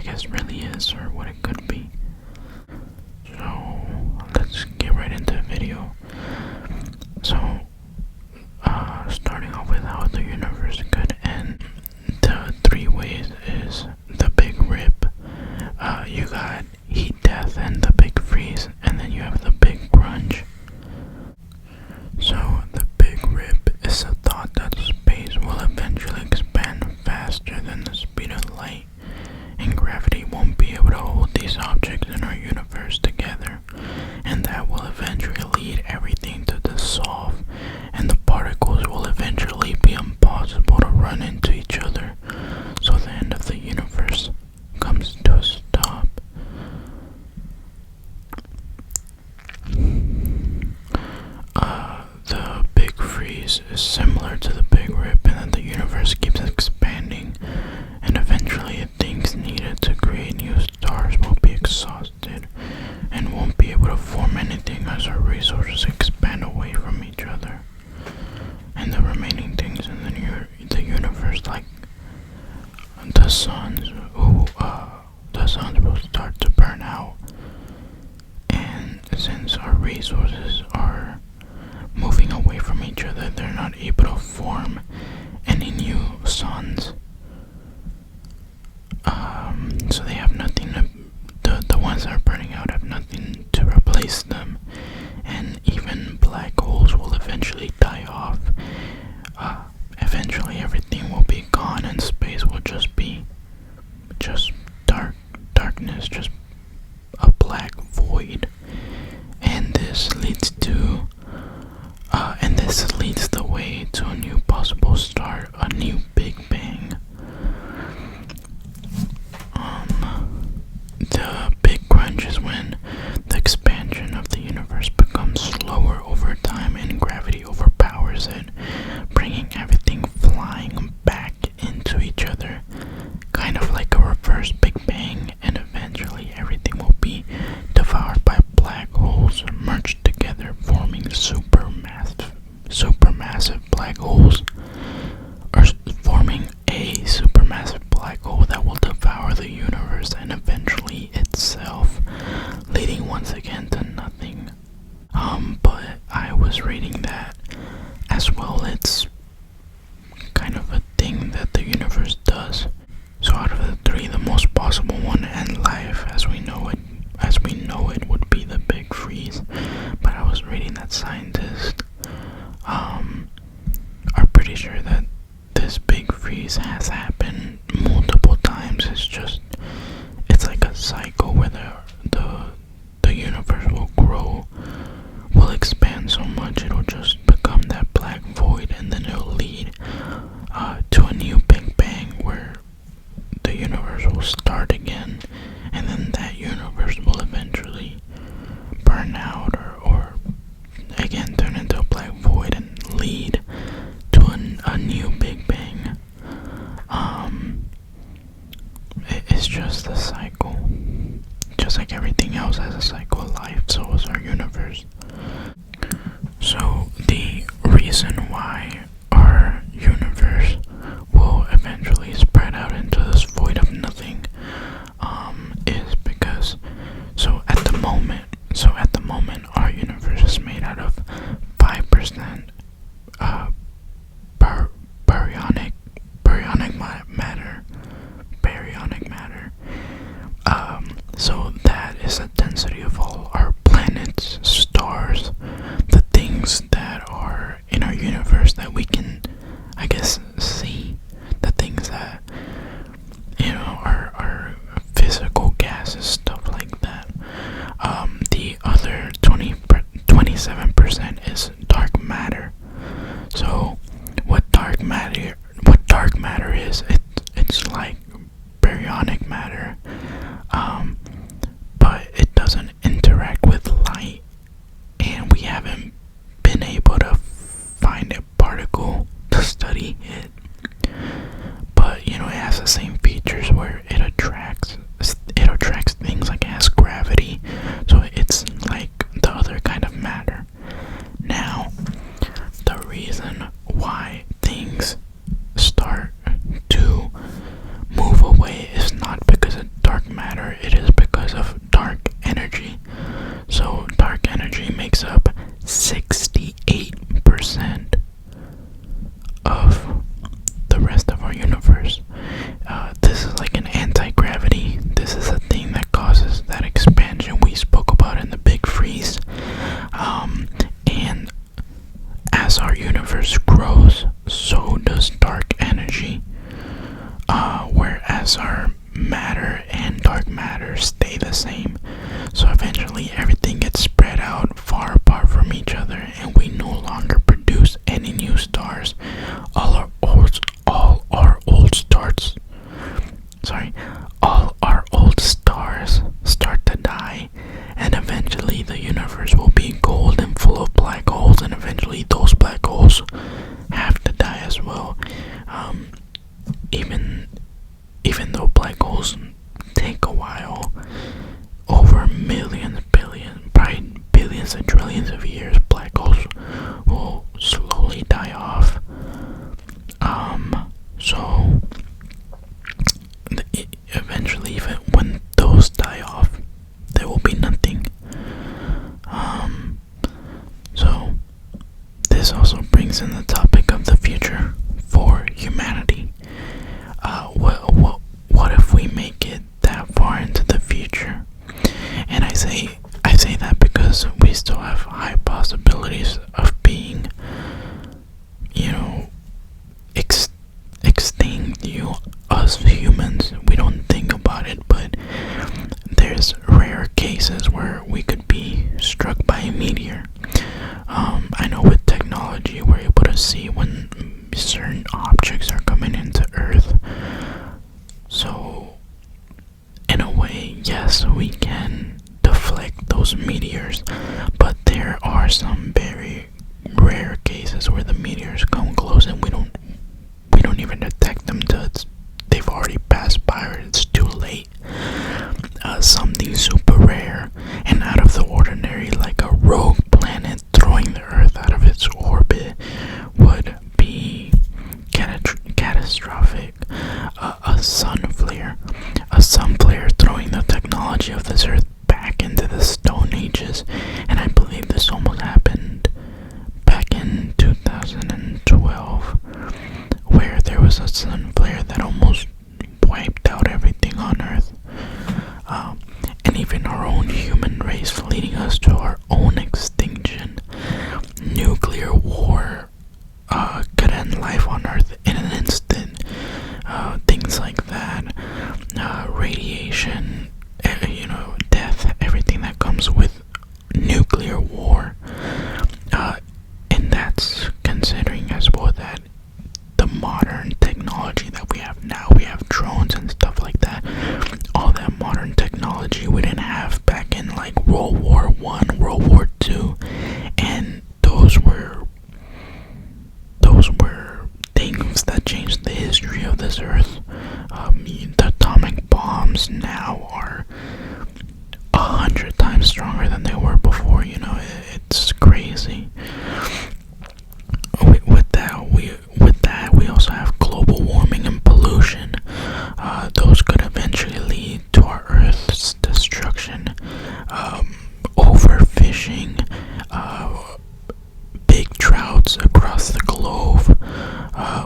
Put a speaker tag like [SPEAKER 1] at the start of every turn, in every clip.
[SPEAKER 1] guess really is, or what it could be. So let's get right into the video. So starting off with how the universe could end, the three ways is the Big Rip, you got heat death and the Big Freeze, and then you have the Big Crunch. So the Big Rip is the thought that space will eventually expand faster than the speed of light, and gravity won't be able to hold these objects in our universe together, and that will eventually lead everything to dissolve, and the particles will eventually be impossible to run into each other, so the end of the universe comes to a stop. The Big Freeze is similar to the Big Rip in that the universe keeps expanding, and eventually things needed to create new stars will be exhausted and won't be able to form anything as our resources expand away from each other. And the remaining things in the universe, like the suns, the suns will start to burn out. And since our resources are moving away from each other, they're not able to form any new suns. So they have nothing to, the ones that are burning out have nothing to replace them. And even black holes will eventually die off. Eventually everything will be gone and space will just be darkness, just a black void. And this leads the way to a new possible start, a new Big Bang. The Big Crunch is when the expansion of the universe becomes slower over time and gravity overpowers it, bringing everything flying back into each other, kind of like a reverse Big Bang, and eventually everything will be devoured by black holes merged together, forming supermassive black holes, or forming a supermassive black hole that will devour the universe and eventually itself, leading once again to nothing. But I was reading that as well, it's kind of a thing that the universe does. So out of the three, the most possible one to end life as we know it would be the Big Freeze. But I was reading that scientists are pretty sure that this Big Freeze has happened multiple times. It's like a cycle where the universe will grow, will expand so much it'll just become that black void, and then it'll lead to a new Big Bang where the universe will start again, and then that universe will eventually burn out or again turn into a black void and lead to a new Big Bang. It's just a cycle. Just like everything else has a cycle of life, so is our universe. So the reason why our universe will eventually spread out into this void of nothing is because at the moment our universe is made out of 5% baryonic matter. So that is the density of all our planets, stars, the things that are in our universe that we can, I guess, see yes, we can deflect those meteors, but there are some very rare cases where the meteors come close and we don't even detect them till they've already passed by or it's too late. Something super rare and out of the ordinary, like a rogue planet throwing the Earth out of its orbit, would be catastrophic. A sun flare throwing the technology of this Earth back into the Stone Ages, and I believe this almost happened back in 2012, where there was a sun flare that almost wiped out everything on Earth. And even our own human race, leading us to our own extinction. Nuclear war could end life on Earth in an instant. Things like that, radiation, death, everything that comes with nuclear war. And that's considering as well that the modern technology that we have now, we have drones and stuff like that. All that modern technology we didn't have back in like World War One, World War Two, and those were things that changed the history of this Earth. The atomic bombs now are 100 times stronger than they were before. It's crazy. With that, we also have global warming and pollution. Those could eventually lead to our Earth's destruction. Overfishing, big droughts across the globe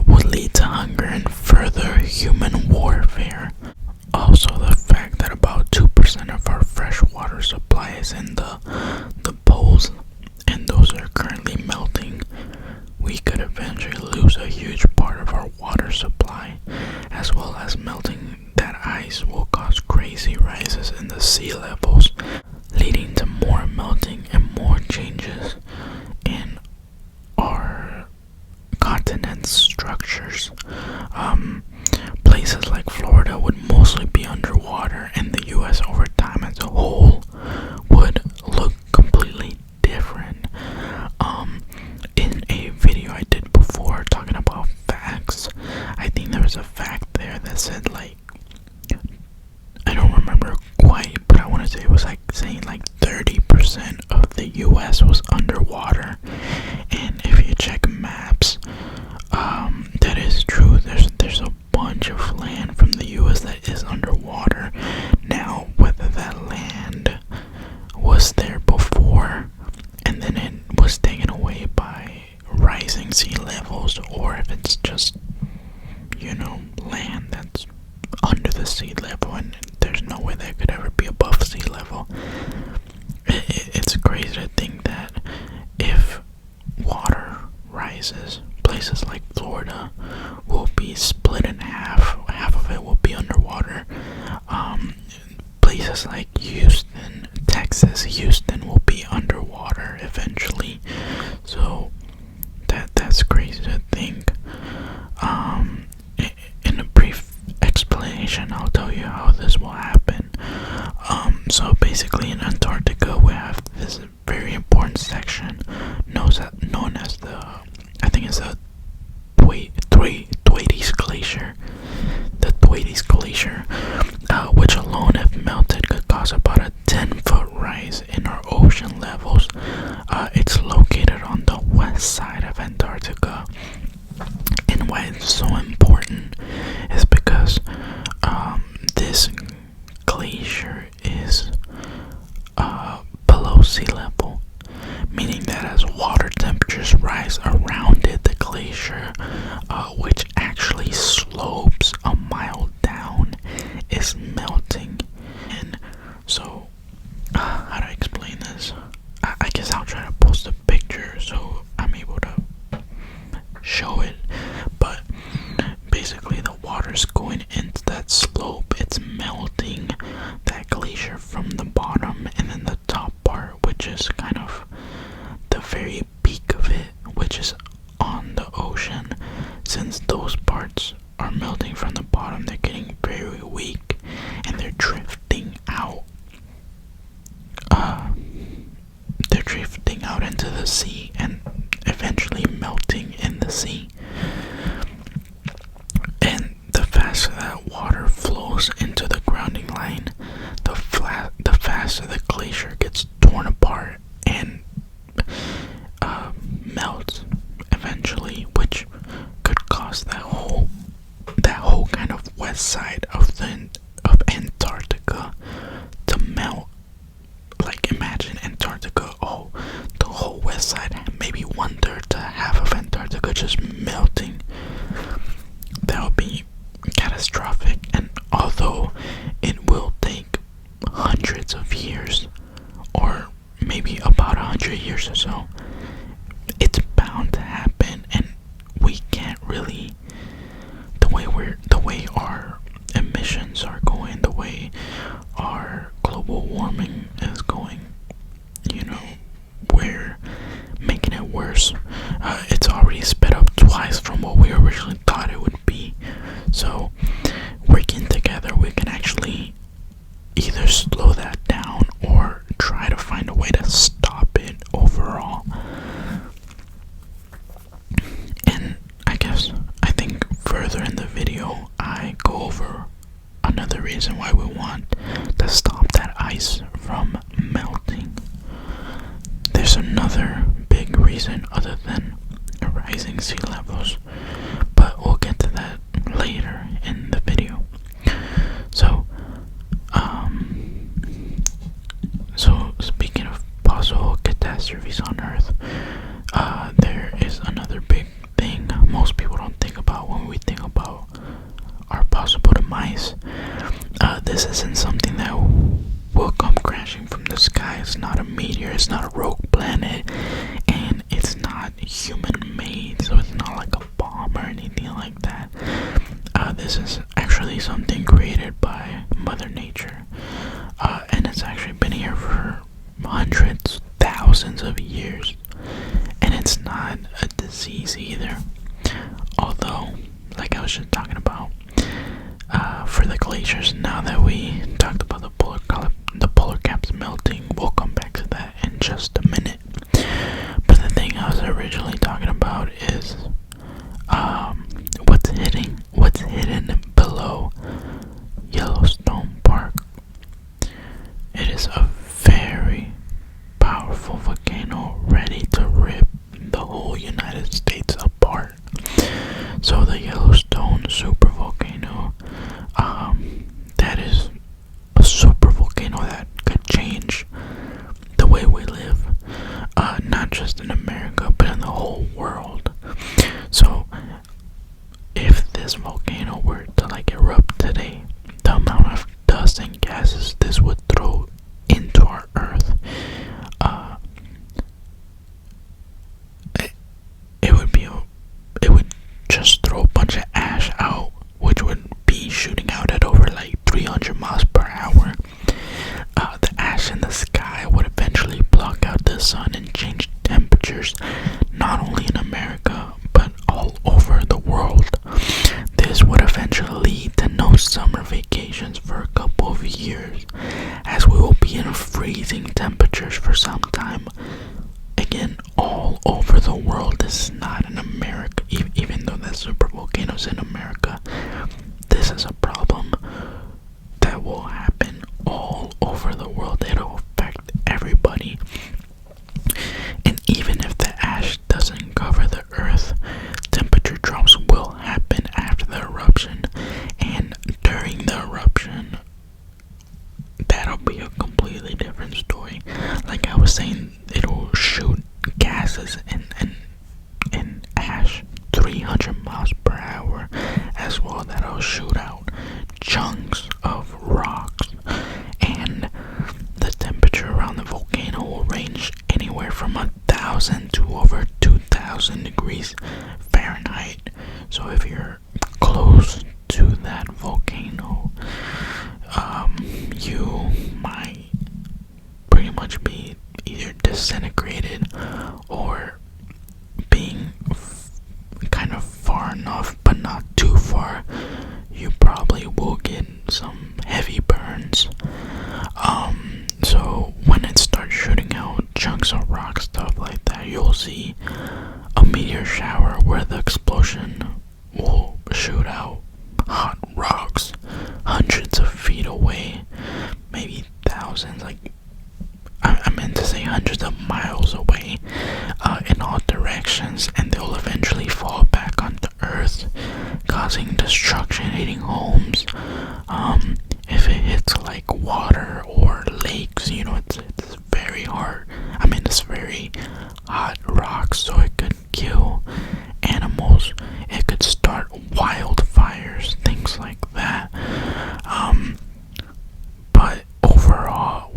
[SPEAKER 1] would lead to hunger and further human warfare. Also, the fact that about 2% of our fresh water supply is in the poles, and those are currently melting. We could eventually lose a huge part of our water supply, as well as melting that ice will cause crazy rises in the sea levels, leading to more melting and more changes in our continent's structures. Places like Florida would mostly be underwater, and the US over time as a whole would look completely different. In a video I did before talking about facts, I think there was a fact there that said, like, I don't remember quite, but I want to say it was like saying like 30% of the US was underwater. And if you check maps, that is true. There's a bunch of land from the US that is underwater. Now, whether that land was there before and then it was taken away by rising sea levels, or if it's just, land that's under the sea level and there's no way that could ever be above sea level. It's crazy to think that if water rises, places like Florida will be split in half. Half of it will be underwater. Places like Houston will be underwater eventually. So that's crazy to think. In a brief explanation, I'll tell you how this will happen. So basically in Antarctica we have this very important section known as I think it's the Thwaites Glacier. The Thwaites Glacier, which alone if melted could cause about a 10-foot rise in our ocean levels. It's located on the west side of Antarctica. And why it's so important is because this glacier is below sea level, meaning that as water temperatures rise around it, the glacier, which actually slopes a mile down, is melting. And so, how do I explain this? I guess I'll try to post a picture so I'm able to show it. But basically the water's going into that slope, it's melting that glacier from the bottom, and then the top part, which is kind of the very peak of it, which is on hundreds of years, or maybe about 100 years or so. It's bound to happen, and we can't really, the way our emissions are going, the way our global warming is going, you know, we're making it worse. It's already sped up twice from what we originally thought it would be. So working together, we can actually either slow that down or try to find a way to stop it overall. And I think further in the video, I go over another reason why we want to stop that ice from melting. There's another big reason other than rising sea levels, but we'll get to that later in the video. So speaking of possible catastrophes on Earth, there is another big thing most people don't think about when we think about our possible demise. This isn't something that will come crashing from the sky. It's not a meteor, it's not a rogue planet, and it's not human made, so it's not like a bomb or anything like that. This is actually something created by Mother Nature, and it's actually been here for hundreds, thousands of years, and it's not a disease either. Although, like I was just talking about, for the glaciers, now that we talked about the polar caps melting, we'll come back to that in just a minute. But the thing I was originally talking about is what's hidden below Yellowstone Park. It is a very powerful volcano ready to rip the whole United States apart. So the Yellowstone supervolcano, that is a supervolcano that could change the way we live, not just in America, but in the whole world. So if this volcano were to like erupt today, the amount of dust and gases this would throw into our Earth, it would just throw a bunch of ash out, which would be shooting out at over like 300 miles per hour. The ash in the sky would eventually block out the sun and change temperatures, not only in America, but all over the world. This would eventually lead to no summer vacations for a couple of years, as we will be in freezing temperatures for some time. Again, all over the world. This is not in America, even though that supervolcano is in America. This is a problem that will happen all over the world. It'll affect everybody. And even if the ash doesn't cover the Earth, temperature drops will happen after the eruption, and during the eruption, that'll be a completely different story. Like I was saying, it'll shoot gases and ash 300 miles per hour as well. That'll shoot out chunks of rocks, and the temperature around the volcano will range anywhere from 1,000 to over 2,000 degrees Fahrenheit. So if you're close to that volcano, you might pretty much be either disintegrated or being kind of far enough but not too far. You probably will get some heavy burns. So when it starts shooting out chunks of rock, stuff like that, you'll see a meteor shower where the explosion will shoot out hot rocks hundreds of feet away, maybe thousands, like I meant to say hundreds of miles away, in all directions, and they'll eventually fall back onto Earth, causing destruction, hitting homes. If it hits like water or lakes, it's very hard. It's very hot rocks, so it could kill animals. It could start wildfires, things like that. But overall,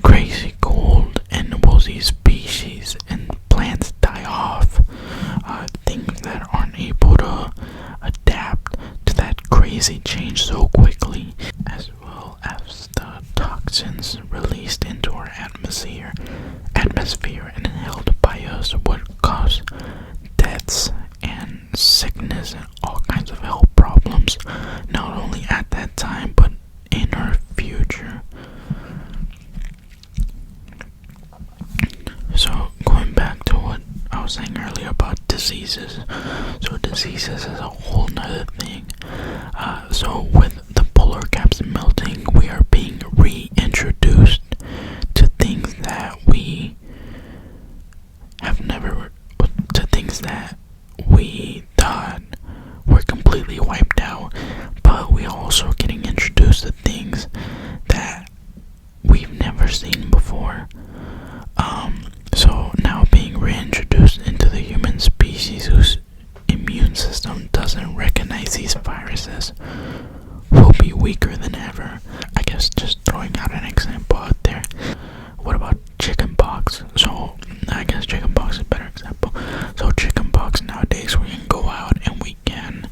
[SPEAKER 1] crazy cold and we'll see species and plants die off. Things that aren't able to adapt to that crazy change so quickly, as well as the toxins released into our atmosphere and inhaled by us would cause deaths and sickness and all kinds of health problems, not only at that time but in our future. So going back to what I was saying earlier about diseases, so diseases is a whole nother thing. So with the polar caps melting, we are being reintroduced to things that we have never, to things that we thought were completely wiped out, but we are also getting introduced to things that we've never seen before. So now being reintroduced into the human species whose immune system doesn't recognize these viruses will be weaker than ever. I guess just throwing out an example out there. What about chickenpox? So I guess chickenpox is a better example. So chickenpox nowadays, we can go out and we can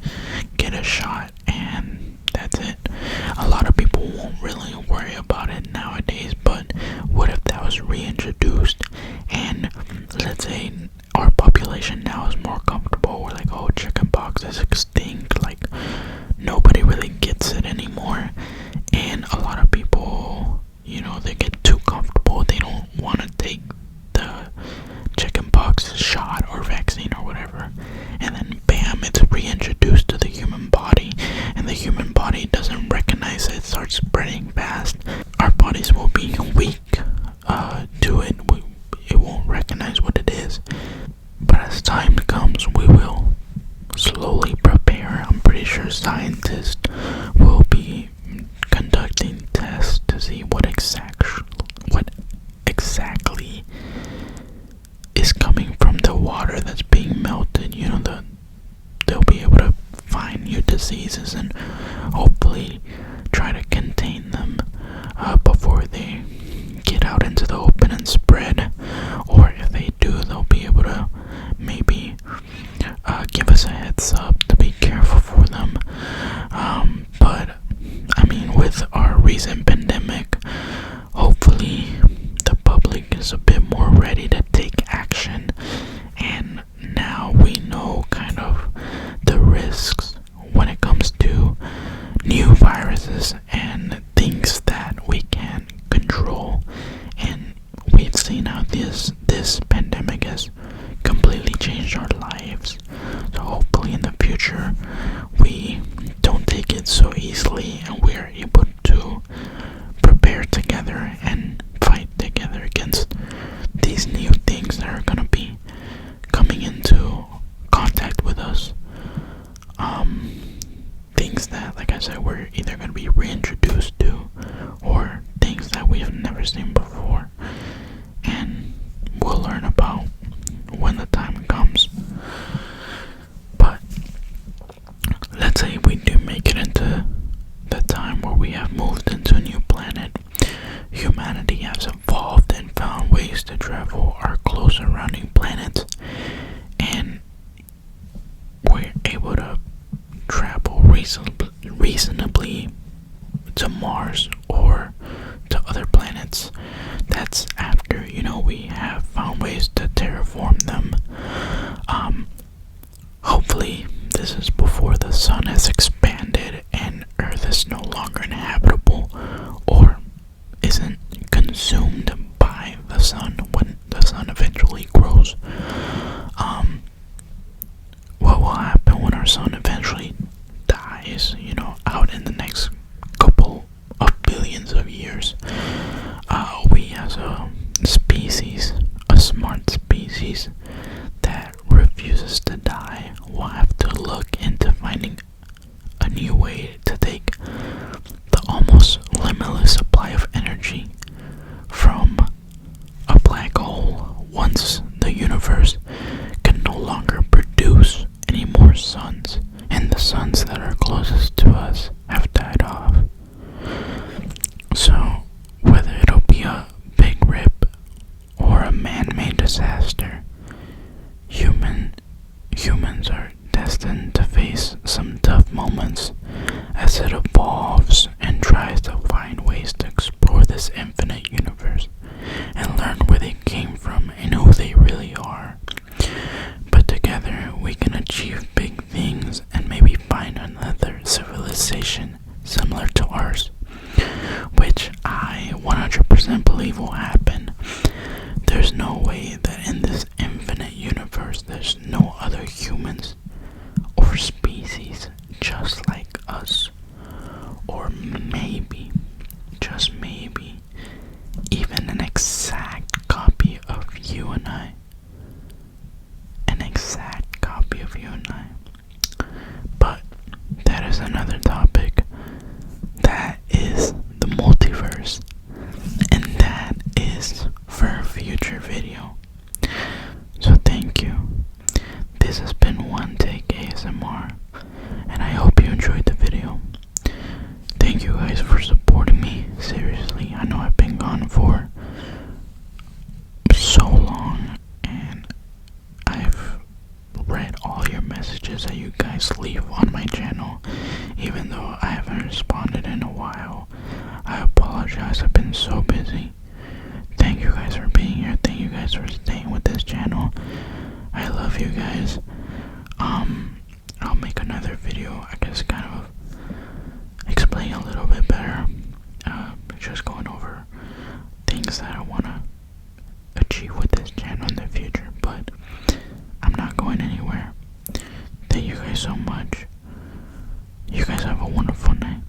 [SPEAKER 1] get a shot and that's it. A lot of people won't really worry about it nowadays, but what if that was reintroduced and let's say our population now is more comfortable, we're like, oh, chickenpox is extinct, like nobody really gets it anymore, and a lot of people, they get too comfortable, they don't want to take the chickenpox shot or vaccine or whatever, and then bam, it's reintroduced to the human body, and the human body doesn't recognize it, starts spreading fast. Our bodies will be weak to it. It won't recognize what it is. But as time comes, we will slowly prepare. I'm pretty sure scientists will be conducting tests to see what exactly is coming from the water that's being melted. They'll be able to find new diseases and hopefully try to contain them before they get out into the open and spread. Or if they do, they'll be able to maybe give us a heads up to be careful for them. But I mean, with our recent pandemic, hopefully the public is a bit more ready to take action, and now we know kind of the risks when it comes to new viruses and things that we can't control. And we've seen how this pandemic has completely changed our lives. So hopefully in the future we don't take it so easily and we're able to prepare together and fight together against these new things that are going to be coming into contact with us. Things that, like I said, we're either going to be reintroduced to or things that we have never seen before, and we'll learn about when the time comes. But let's say we do make it into the time where we have moved into a new planet. Humanity has evolved and found ways to travel our close surrounding planets, and we're able to travel reasonably to Mars or to other planets. That's after, we have found ways to terraform them. Hopefully this is before the sun has expanded and Earth is no longer inhabitable or isn't consumed by the sun when the sun eventually grows. What will happen when our sun eventually dies, out in the next couple of billions of years? We as a species, a smart species that refuses to die, will have to look into finding a new way to take the almost limitless supply of energy from a black hole once the universe can no longer produce any more suns, and the suns that are closest to us have died off. So whether it'll be a big guys. I'll make another video, I guess, kind of explain a little bit better. Just going over things that I want to achieve with this channel in the future, but I'm not going anywhere. Thank you guys so much. You guys have a wonderful night.